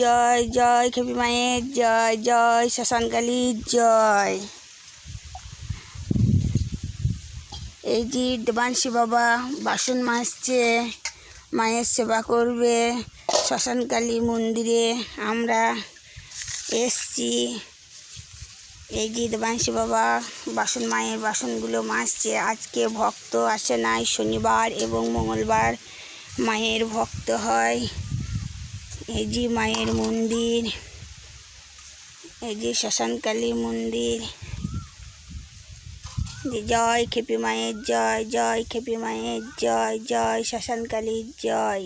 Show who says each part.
Speaker 1: জয়, জয় খেপি মায়ের জয়, জয় শ্মশানকালীর জয়। এই যে দেবাংশী বাবা বাসন মাজছে, মায়ের সেবা করবে। শ্মশানকালী মন্দিরে আমরা এসছি। এই যে দেবাংশী বাবা মায়ের বাসনগুলো মাজছে। আজকে ভক্ত আসে নাই, শনিবার এবং মঙ্গলবার মায়ের ভক্ত হয়। এই যে মায়ের মন্দির, এই যে শ্মশানকালী মন্দির। জয় খেপি মায়ের জয়, জয় খেপি মায়ের জয়, জয় শ্মশানকালীর জয়।